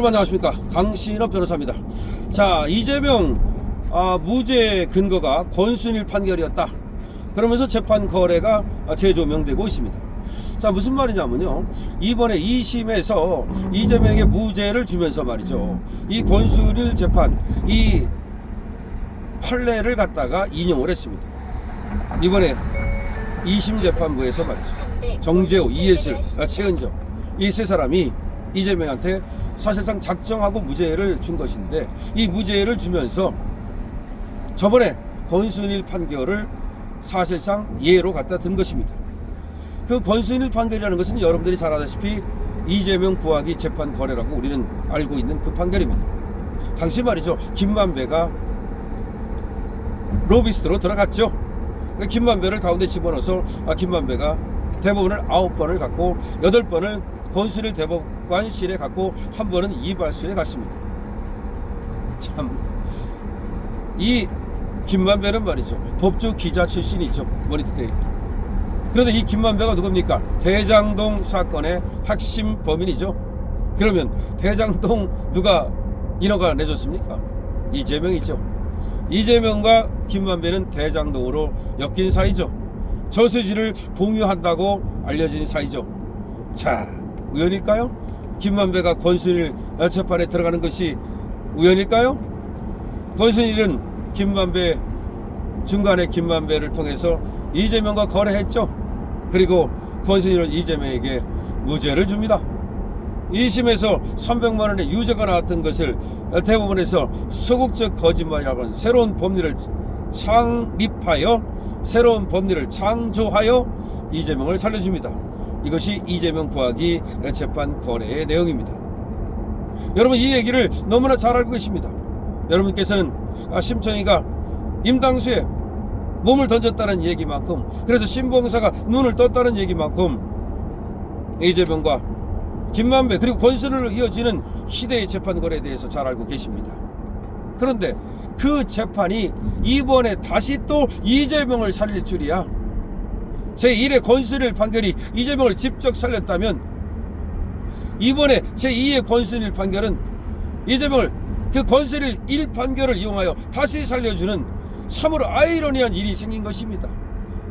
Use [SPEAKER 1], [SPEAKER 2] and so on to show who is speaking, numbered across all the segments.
[SPEAKER 1] 안녕하십니까, 강신업 변호사입니다. 자, 이재명 무죄 근거가 권순일 판결이었다, 그러면서 재판 거래가 재조명되고 있습니다. 자, 무슨 말이냐면요, 이번에 2심에서 이재명에게 무죄를 주면서 말이죠, 이 권순일 재판 이 판례를 갖다가 인용을 했습니다. 이번에 2심 재판부에서 말이죠, 정재호, 이예슬, 최은정 이 세 사람이 이재명한테 사실상 작정하고 무죄를 준 것인데, 이 무죄를 주면서 저번에 권순일 판결을 사실상 예로 갖다 든 것입니다. 그 권순일 판결이라는 것은 여러분들이 잘 아다시피 이재명 부하기 재판 거래라고 우리는 알고 있는 그 판결입니다. 당시 말이죠, 김만배가 로비스트로 들어갔죠. 김만배를 가운데 집어넣어서 김만배가 대법원을 9번을 갖고 8번을 권순일 대법관실에 갖고 한 번은 이발소에 갔습니다. 참, 이 김만배는 말이죠, 법조 기자 출신이죠, 머니투데이. 그런데 이 김만배가 누굽니까? 대장동 사건의 핵심 범인이죠. 그러면 대장동 누가 인허가 내줬습니까? 이재명이죠. 이재명과 김만배는 대장동으로 엮인 사이죠. 저수지를 공유한다고 알려진 사이죠. 자, 우연일까요? 김만배가 권순일 재판에 들어가는 것이 우연일까요? 권순일은 김만배, 중간에 김만배를 통해서 이재명과 거래했죠. 그리고 권순일은 이재명에게 무죄를 줍니다. 2심에서 300만 원의 유죄가 나왔던 것을 대법원에서 소극적 거짓말이라고 하는 새로운 법리를 창립하여, 새로운 법리를 창조하여 이재명을 살려줍니다. 이것이 이재명 부하기 재판 거래의 내용입니다. 여러분, 이 얘기를 너무나 잘 알고 계십니다. 여러분께서는 심청이가 임당수에 몸을 던졌다는 얘기만큼, 그래서 신봉사가 눈을 떴다는 얘기만큼 이재명과 김만배 그리고 권순일로 이어지는 시대의 재판 거래에 대해서 잘 알고 계십니다. 그런데 그 재판이 이번에 다시 또 이재명을 살릴 줄이야. 제1의 권순일 판결이 이재명을 직접 살렸다면, 이번에 제2의 권순일 판결은 이재명을 그 권순일 1 판결을 이용하여 다시 살려주는 참으로 아이러니한 일이 생긴 것입니다.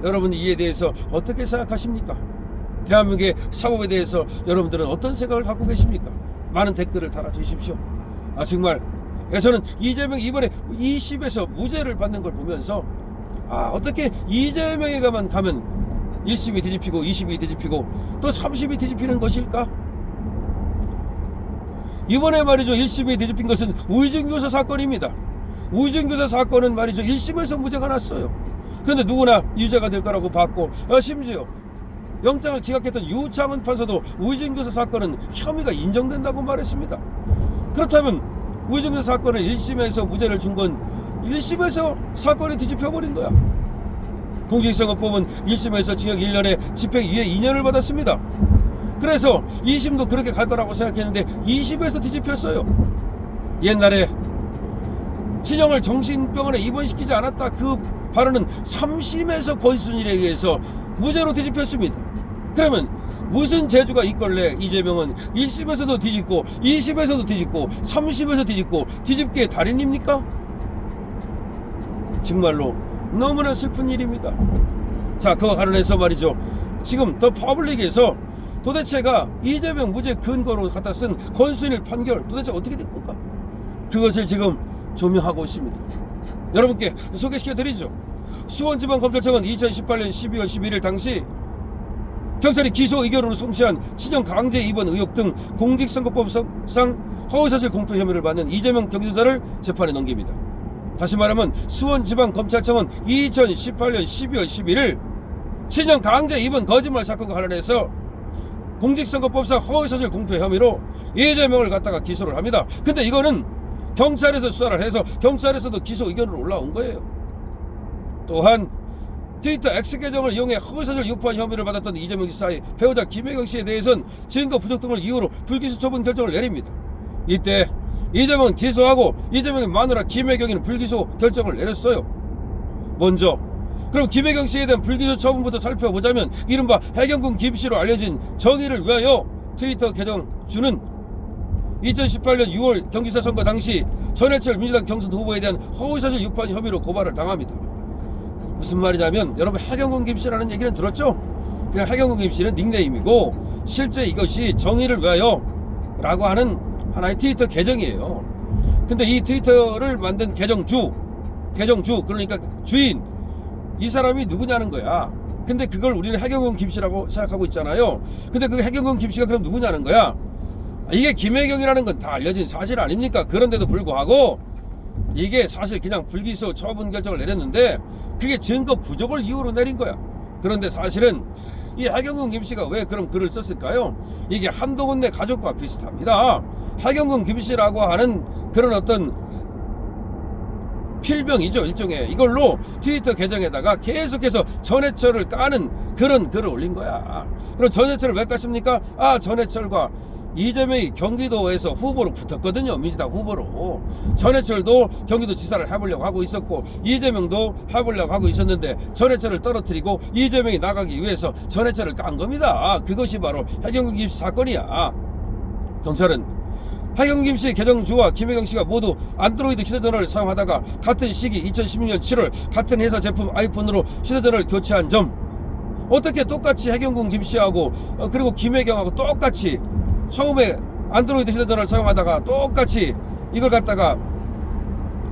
[SPEAKER 1] 여러분, 이에 대해서 어떻게 생각하십니까? 대한민국의 사법에 대해서 여러분들은 어떤 생각을 갖고 계십니까? 많은 댓글을 달아주십시오. 정말 저는 이재명 이번에 2심에서 무죄를 받는 걸 보면서 어떻게 이재명에게만 가면 1심이 뒤집히고 2심이 뒤집히고 또 3심이 뒤집히는 것일까? 이번에 말이죠, 1심이 뒤집힌 것은 우의정교사 사건입니다. 우의정교사 사건은 말이죠, 1심에서 무죄가 났어요. 그런데 누구나 유죄가 될 거라고 봤고, 심지어 영장을 기각했던 유창훈 판사도 우의정교사 사건은 혐의가 인정된다고 말했습니다. 그렇다면 우의정교사 사건을 1심에서 무죄를 준 건 1심에서 사건이 뒤집혀버린 거야. 공직선거법은 1심에서 징역 1년에 집행유예 2년을 받았습니다. 그래서 2심도 그렇게 갈 거라고 생각했는데 2심에서 뒤집혔어요. 옛날에 친형을 정신병원에 입원시키지 않았다, 그 발언은 3심에서 권순일에 의해서 무죄로 뒤집혔습니다. 그러면 무슨 재주가 있걸래 이재명은 1심에서도 뒤집고 2심에서도 뒤집고 3심에서 뒤집고 뒤집기의 달인입니까? 정말로 너무나 슬픈 일입니다. 자, 그와 관련해서 말이죠, 지금 더 퍼블릭에서 도대체가 이재명 무죄 근거로 갖다 쓴 권순일 판결 도대체 어떻게 된 건가, 그것을 지금 조명하고 있습니다. 여러분께 소개시켜드리죠. 수원지방검찰청은 2018년 12월 11일 당시 경찰이 기소 의견으로 송치한 친형 강제 입원 의혹 등 공직선거법상 허위사실 공표 혐의를 받는 이재명 경기도지사를 재판에 넘깁니다. 다시 말하면 수원지방검찰청은 2018년 12월 11일 친형 강제 입원 거짓말 사건과 관련해서 공직선거법상 허위사실 공표 혐의로 이재명을 갖다가 기소를 합니다. 근데 이거는 경찰에서 수사를 해서 경찰에서도 기소 의견으로 올라온 거예요. 또한 트위터 X계정을 이용해 허위사실 유포한 혐의를 받았던 이재명 지사의 배우자 김혜경 씨에 대해서는 증거 부족 등을 이유로 불기소 처분 결정을 내립니다. 이때 이재명은 기소하고 이재명의 마누라 김혜경이는 불기소 결정을 내렸어요. 먼저 그럼 김혜경 씨에 대한 불기소 처분부터 살펴보자면, 이른바 해경군 김씨로 알려진 정의를 위하여 트위터 계정 주는 2018년 6월 경기사 선거 당시 전해철 민주당 경선 후보에 대한 허위사실 유포한 혐의로 고발을 당합니다. 무슨 말이냐면 여러분 해경군 김씨라는 얘기는 들었죠? 그냥 해경군 김씨는 닉네임이고 실제 이것이 정의를 위하여 라고 하는 하나의 트위터 계정이에요. 근데 이 트위터를 만든 계정주 그러니까 주인 이 사람이 누구냐는 거야. 근데 그걸 우리는 해경군 김씨라고 생각하고 있잖아요. 근데 그 해경군 김씨가 그럼 누구냐는 거야. 이게 김혜경이라는 건 다 알려진 사실 아닙니까? 그런데도 불구하고 이게 사실 그냥 불기소 처분 결정을 내렸는데 그게 증거 부족을 이유로 내린 거야. 그런데 사실은 이 해경군 김씨가 왜 그런 글을 썼을까요? 이게 한동훈 내 가족과 비슷합니다. 해경군 김씨라고 하는 그런 어떤 필명이죠, 일종의. 이걸로 트위터 계정에다가 계속해서 전해철을 까는 그런 글을 올린 거야. 그럼 전해철을 왜 깠습니까? 전해철과 이재명이 경기도에서 후보로 붙었거든요. 민주당 후보로. 전해철도 경기도 지사를 해보려고 하고 있었고 이재명도 해보려고 하고 있었는데 전해철을 떨어뜨리고 이재명이 나가기 위해서 전해철을 깐 겁니다. 그것이 바로 해경군 김씨 사건이야. 경찰은 해경군 김씨 계정주와 김혜경 씨가 모두 안드로이드 휴대전화를 사용하다가 같은 시기 2016년 7월 같은 회사 제품 아이폰으로 휴대전화를 교체한 점, 어떻게 똑같이 해경군 김씨하고 그리고 김혜경하고 똑같이 처음에 안드로이드 휴대전화를 사용하다가 똑같이 이걸 갖다가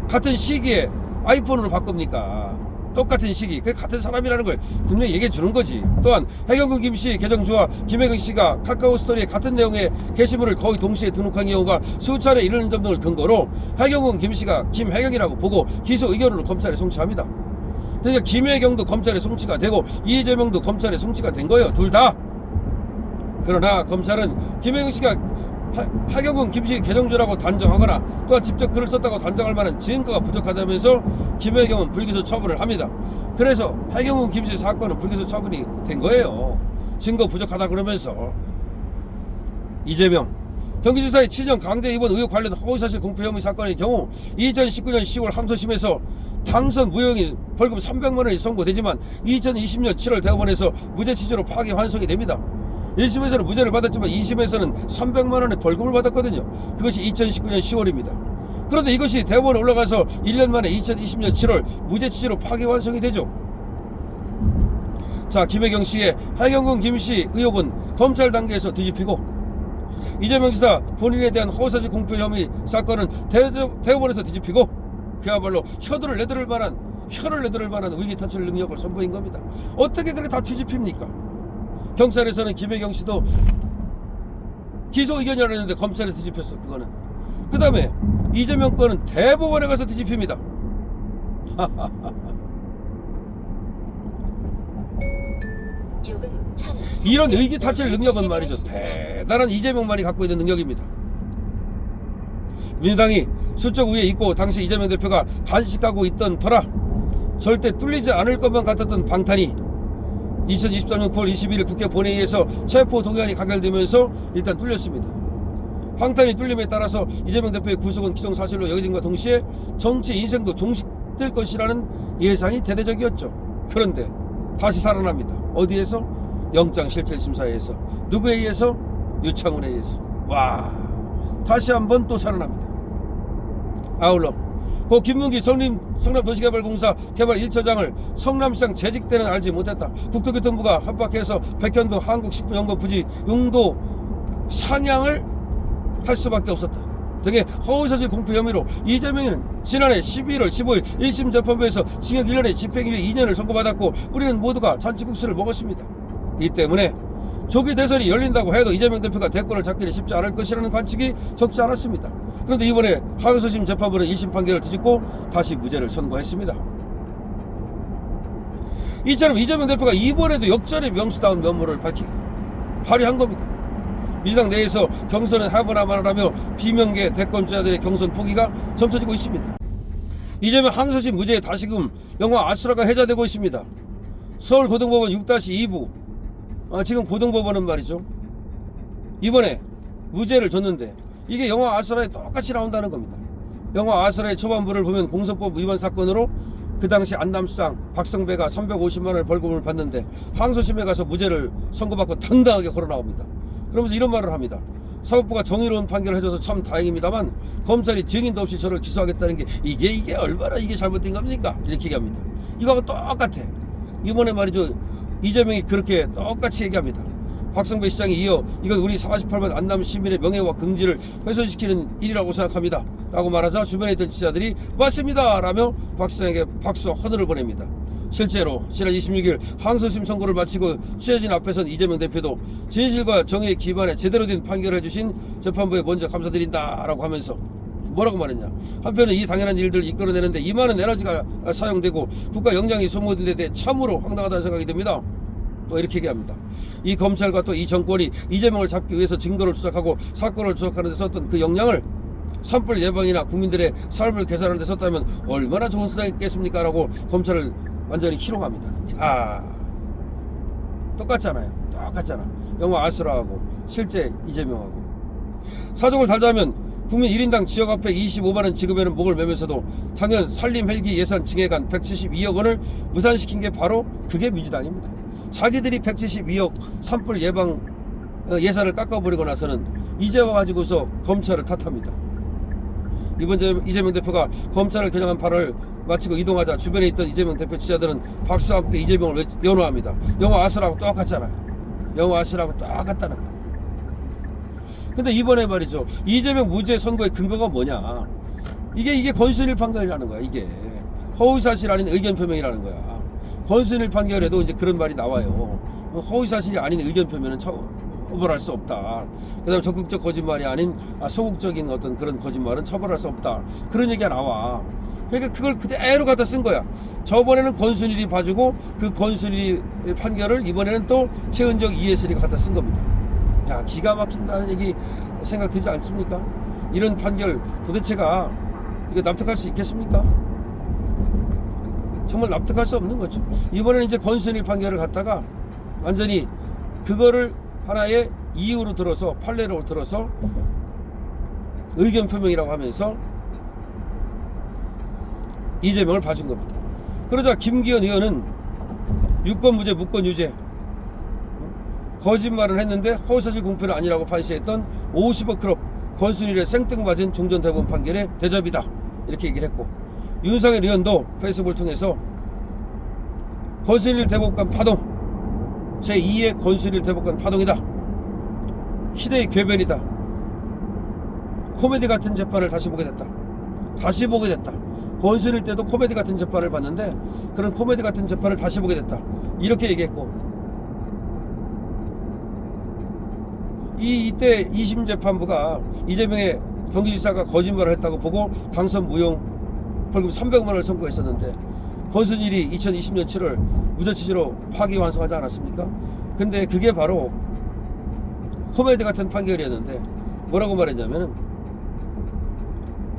[SPEAKER 1] 같은 시기에 아이폰으로 바꿉니까? 똑같은 시기, 그게 같은 사람이라는 걸 분명히 얘기해 주는 거지. 또한 해경군 김씨 계정주와 김혜경 씨가 카카오 스토리에 같은 내용의 게시물을 거의 동시에 등록한 경우가 수차례 이르는 점 등을 근거로 해경군 김씨가 김혜경이라고 보고 기소 의견으로 검찰에 송치합니다. 그러니까 김혜경도 검찰에 송치가 되고 이재명도 검찰에 송치가 된 거예요. 둘 다. 그러나 검찰은 김혜경 씨가 해경군 김씨 계정주라고 단정하거나 또한 직접 글을 썼다고 단정할 만한 증거가 부족하다면서 김혜경은 불기소 처분을 합니다. 그래서 해경군 김씨 사건은 불기소 처분이 된 거예요. 증거 부족하다 그러면서 이재명 경기지사의 7년 강제 입원 의혹 관련 허위사실 공표 혐의 사건의 경우 2019년 10월 항소심에서 당선 무효인 벌금 300만 원이 선고되지만 2020년 7월 대법원에서 무죄 취지로 파기 환송이 됩니다. 1심에서는 무죄를 받았지만 2심에서는 300만 원의 벌금을 받았거든요. 그것이 2019년 10월입니다. 그런데 이것이 대법원에 올라가서 1년 만에 2020년 7월 무죄 취지로 파기환송이 되죠. 자, 김혜경 씨의 해경군 김씨 의혹은 검찰 단계에서 뒤집히고 이재명 지사 본인에 대한 허위사실 공표 혐의 사건은 대법원에서 뒤집히고 그야말로 혀를 내두를 만한 위기탈출 능력을 선보인 겁니다. 어떻게 그렇게 다 뒤집힙니까? 경찰에서는 김혜경 씨도 기소 의견이라고 했는데 검찰에서 뒤집혔어. 그거는. 그 다음에 이재명 거는 대법원에 가서 뒤집힙니다. 이런 의기탈출 능력은 말이죠, 대단한 이재명만이 갖고 있는 능력입니다. 민주당이 수적 우위에 있고 당시 이재명 대표가 단식하고 있던 터라 절대 뚫리지 않을 것만 같았던 방탄이 2023년 9월 21일 국회 본회의에서 체포 동의안이 가결되면서 일단 뚫렸습니다. 방탄이 뚫림에 따라서 이재명 대표의 구속은 기정사실로 여겨진과 동시에 정치 인생도 종식될 것이라는 예상이 대대적이었죠. 그런데 다시 살아납니다. 어디에서? 영장실질심사에서. 누구에 의해서? 유창훈에 의해서. 와, 다시 한번 또 살아납니다. 아울러 고 김문기 성남도시개발공사 개발 1처장을 성남시장 재직 때는 알지 못했다. 국토교통부가 협박해서 백현동 한국식품연구원 부지 용도 상향을 할 수밖에 없었다 등의 허위사실 공표 혐의로 이재명은 지난해 11월 15일 1심 재판부에서 징역 1년에 집행유예 2년을 선고받았고 우리는 모두가 잔치국수를 먹었습니다. 이 때문에 조기 대선이 열린다고 해도 이재명 대표가 대권을 잡기는 쉽지 않을 것이라는 관측이 적지 않았습니다. 그런데 이번에 항소심 재판부는 1심 판결을 뒤집고 다시 무죄를 선고했습니다. 이처럼 이재명 대표가 이번에도 역전의 명수다운 면모를 발휘한 겁니다. 민주당 내에서 경선은 하거나 말하라며 비명계 대권주자들의 경선 포기가 점쳐지고 있습니다. 이재명 항소심 무죄에 다시금 영화 아수라가 해자되고 있습니다. 서울고등법원 6-2부 지금 고등법원은 말이죠, 이번에 무죄를 줬는데 이게 영화 아수라에 똑같이 나온다는 겁니다. 영화 아수라의 초반부를 보면 공소법 위반 사건으로 그 당시 안남수장 박성배가 350만 원의 벌금을 받는데 항소심에 가서 무죄를 선고받고 당당하게 걸어 나옵니다. 그러면서 이런 말을 합니다. 사법부가 정의로운 판결을 해줘서 참 다행입니다만 검찰이 증인도 없이 저를 기소하겠다는 게 이게 얼마나 이게 잘못된 겁니까? 이렇게 얘기합니다. 이거하고 똑같아. 이번에 말이죠, 이재명이 그렇게 똑같이 얘기합니다. 박성배 시장이 이어 이건 우리 48만 안남 시민의 명예와 긍지를 훼손시키는 일이라고 생각합니다 라고 말하자 주변에 있던 지자들이 맞습니다 라며 박 시장에게 박수와 환호를 보냅니다. 실제로 지난 26일 항소심 선고를 마치고 취재진 앞에선 이재명 대표도 진실과 정의에 기반해 제대로 된 판결을 해주신 재판부에 먼저 감사드린다 라고 하면서 뭐라고 말했냐. 한편은 이 당연한 일들을 이끌어내는데 이 많은 에너지가 사용되고 국가 역량이 소모된 데 대해 참으로 황당하다는 생각이 듭니다. 또 이렇게 얘기합니다. 이 검찰과 또 이 정권이 이재명을 잡기 위해서 증거를 조작하고 사건을 조작하는 데 썼던 그 역량을 산불 예방이나 국민들의 삶을 개선하는 데 썼다면 얼마나 좋은 세상이겠습니까? 라고 검찰을 완전히 희롱합니다. 똑같잖아요. 똑같잖아. 영화 아수라하고 실제 이재명하고. 사족을 달자면 국민 1인당 지역 앞에 25만원 지급에는 목을 매면서도 작년 산림 헬기 예산 증액안 172억 원을 무산시킨 게 바로 그게 민주당입니다. 자기들이 172억 산불 예방 예산을 깎아버리고 나서는 이제 와가지고서 검찰을 탓합니다. 이번 이재명 대표가 검찰을 겨냥한 발언을 마치고 이동하자 주변에 있던 이재명 대표 지지자들은 박수와 함께 이재명을 연호합니다. 영화 아수라하고 똑같잖아요. 영화 아수라하고 똑같다는 거예요. 근데 이번에 말이죠, 이재명 무죄 선고의 근거가 뭐냐. 이게 권순일 판결이라는 거야. 이게 허위사실 아닌 의견 표명이라는 거야. 권순일 판결에도 이제 그런 말이 나와요. 허위사실이 아닌 의견 표명은 처벌할 수 없다. 그 다음에 적극적 거짓말이 아닌 소극적인 어떤 그런 거짓말은 처벌할 수 없다. 그런 얘기가 나와. 그러니까 그걸 그대로 갖다 쓴 거야. 저번에는 권순일이 봐주고 그 권순일 판결을 이번에는 또 최은정 이해슬이가 갖다 쓴 겁니다. 야, 기가 막힌다는 얘기 생각 들지 않습니까? 이런 판결 도대체가 이거 납득할 수 있겠습니까? 정말 납득할 수 없는 거죠. 이번에는 이제 권순일 판결을 갖다가 완전히 그거를 하나의 이유로 들어서 판례로 들어서 의견 표명이라고 하면서 이재명을 봐준 겁니다. 그러자 김기현 의원은 유권무죄 무권유죄 거짓말을 했는데 허위사실 공표는 아니라고 판시했던 50억 클럽 권순일의 생뚱맞은 종전대법원 판결의 대접이다 이렇게 얘기를 했고, 윤석열 의원도 페이스북을 통해서 권순일 대법관 파동 제2의 권순일 대법관 파동이다. 시대의 궤변이다. 코미디 같은 재판을 다시 보게 됐다. 권순일 때도 코미디 같은 재판을 봤는데 그런 코미디 같은 재판을 다시 보게 됐다. 이렇게 얘기했고, 이때 2심 재판부가 이재명의 경기지사가 거짓말을 했다고 보고 당선 무용 벌금 300만 원을 선고했었는데 권순일이 2020년 7월 무죄 취지로 파기환송하지 않았습니까? 근데 그게 바로 코미디 같은 판결이었는데 뭐라고 말했냐면은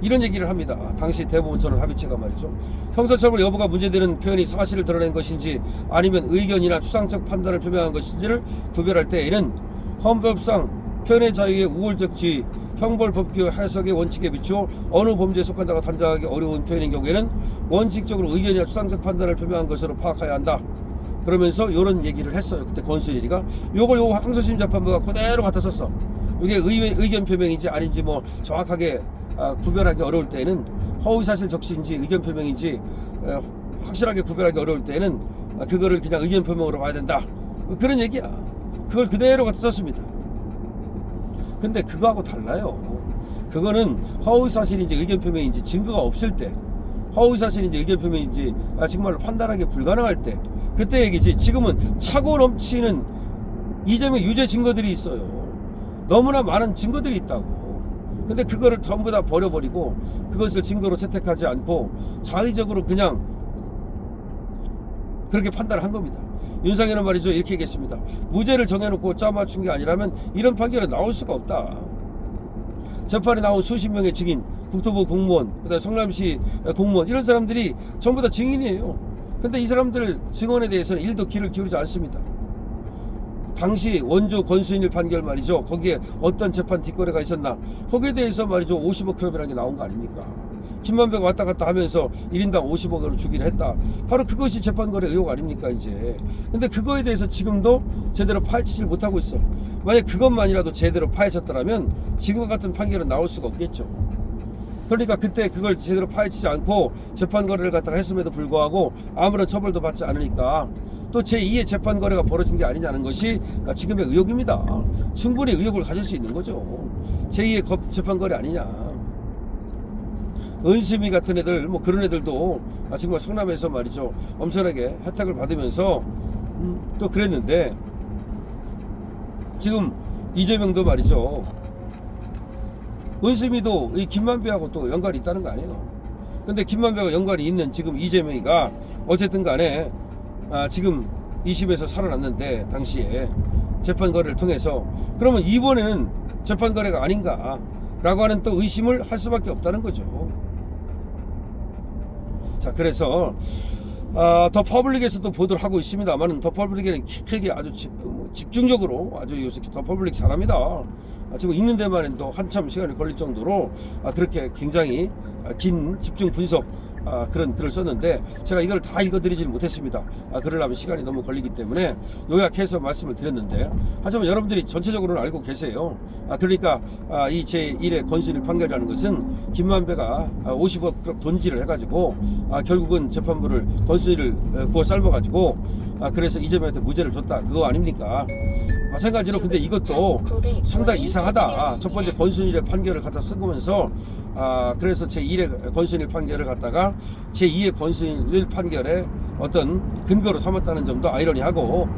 [SPEAKER 1] 이런 얘기를 합니다. 당시 대법원처럼 합의체가 말이죠. 형사처벌 여부가 문제되는 표현이 사실을 드러낸 것인지 아니면 의견이나 추상적 판단을 표명한 것인지를 구별할 때에는 헌법상 표현의 자유의 우월적 지위, 형벌법규 해석의 원칙에 비추어 어느 범죄에 속한다고 단정하기 어려운 표현인 경우에는 원칙적으로 의견이나 추상적 판단을 표명한 것으로 파악해야 한다. 그러면서 이런 얘기를 했어요. 그때 권순일이가 요걸 요 항소심 재판부가 그대로 갖다 썼어. 이게 의견 표명인지 아닌지 뭐 정확하게 구별하기 어려울 때는 허위사실 적시인지 의견 표명인지 확실하게 구별하기 어려울 때는 그거를 그냥 의견 표명으로 봐야 된다. 그런 얘기야. 그걸 그대로 갖다 썼습니다. 근데 그거하고 달라요. 그거는 허위사실인지 의견 표명인지 증거가 없을 때, 허위사실인지 의견 표명인지 정말로 판단하기 불가능할 때 그때 얘기지. 지금은 차고 넘치는 이재명 유죄 증거들이 있어요. 너무나 많은 증거들이 있다고. 근데 그거를 전부 다 버려버리고 그것을 증거로 채택하지 않고 자의적으로 그냥 그렇게 판단을 한 겁니다. 윤상현은 말이죠, 이렇게 얘기했습니다. 무죄를 정해놓고 짜맞춘 게 아니라면 이런 판결은 나올 수가 없다. 재판에 나온 수십 명의 증인, 국토부 공무원, 그다음에 성남시 공무원, 이런 사람들이 전부 다 증인이에요. 근데 이 사람들 증언에 대해서는 1도 귀를 기울이지 않습니다. 당시 원조 권순일 판결 말이죠, 거기에 어떤 재판 뒷거래가 있었나, 거기에 대해서 말이죠 50억 클럽이라는 게 나온 거 아닙니까? 김만배가 왔다 갔다 하면서 1인당 50억을 주기로 했다. 바로 그것이 재판거래 의혹 아닙니까 이제. 근데 그거에 대해서 지금도 제대로 파헤치질 못하고 있어. 만약 그것만이라도 제대로 파헤쳤더라면 지금과 같은 판결은 나올 수가 없겠죠. 그러니까 그때 그걸 제대로 파헤치지 않고 재판거래를 갖다가 했음에도 불구하고 아무런 처벌도 받지 않으니까 또 제2의 재판거래가 벌어진 게 아니냐는 것이 지금의 의혹입니다. 충분히 의혹을 가질 수 있는 거죠. 제2의 재판거래 아니냐. 은심이 같은 애들 뭐 그런 애들도 정말 성남에서 말이죠 엄청나게 혜택을 받으면서 또 그랬는데 지금 이재명도 말이죠 은심이도 이 김만배하고 또 연관이 있다는 거 아니에요. 근데 김만배가 연관이 있는 지금 이재명이가 어쨌든 간에 지금 2심에서 살아났는데 당시에 재판거래를 통해서 그러면 이번에는 재판거래가 아닌가 라고 하는 또 의심을 할 수밖에 없다는 거죠. 자, 그래서 더 퍼블릭에서도 보도를 하고 있습니다만 더 퍼블릭에는 크게 아주 집중적으로 아주 요새 더 퍼블릭 잘합니다. 지금 읽는 데만 해도 한참 시간이 걸릴 정도로 그렇게 굉장히 긴 집중 분석 그런 글을 썼는데 제가 이걸 다 읽어드리지는 못했습니다. 그러려면 시간이 너무 걸리기 때문에 요약해서 말씀을 드렸는데 하지만 여러분들이 전체적으로는 알고 계세요. 그러니까 이 제1의 권순일 판결이라는 것은 김만배가 50억 돈질을 해가지고 결국은 재판부를 권순일을 구워 삶아가지고 그래서 이재명한테 무죄를 줬다 그거 아닙니까? 마찬가지로 근데 이것도 상당히 이상하다. 첫 번째 권순일의 판결을 갖다 쓰면서 그래서 제1의 권순일 판결을 갖다가 제2의 권순일 판결의 어떤 근거로 삼았다는 점도 아이러니하고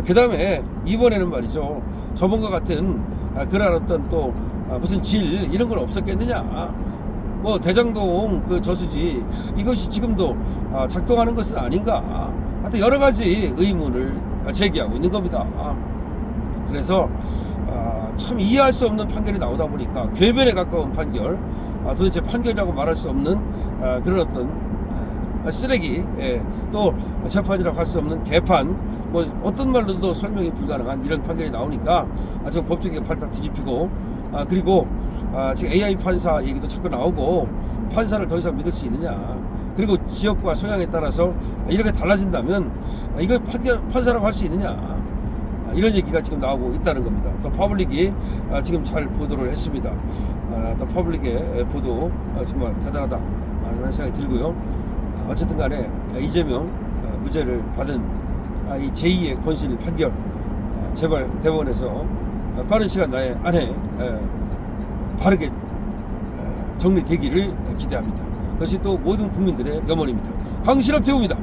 [SPEAKER 1] 그 다음에 이번에는 말이죠 저번과 같은 그런 어떤 또 무슨 질 이런 건 없었겠느냐 뭐 대장동 그 저수지 이것이 지금도 작동하는 것은 아닌가 하여튼 여러 가지 의문을 제기하고 있는 겁니다. 그래서 참 이해할 수 없는 판결이 나오다 보니까 궤변에 가까운 판결 도대체 판결이라고 말할 수 없는 그런 어떤 쓰레기 또 재판이라고 할 수 없는 개판 뭐 어떤 말로도 설명이 불가능한 이런 판결이 나오니까 지금 법조계가 발딱 뒤집히고 그리고 지금 AI 판사 얘기도 자꾸 나오고 판사를 더 이상 믿을 수 있느냐 그리고 지역과 성향에 따라서 이렇게 달라진다면 이거 판사라고 할 수 있느냐 이런 얘기가 지금 나오고 있다는 겁니다. 더 퍼블릭이 지금 잘 보도를 했습니다. 더 퍼블릭의 보도 정말 대단하다 라는 생각이 들고요. 어쨌든 간에 이재명 무죄를 받은 이 제2의 권순일 판결 제발 대법원에서 빠른 시간 안에 바르게 정리되기를 기대합니다. 그것이 또 모든 국민들의 염원입니다. 강신업 대우입니다.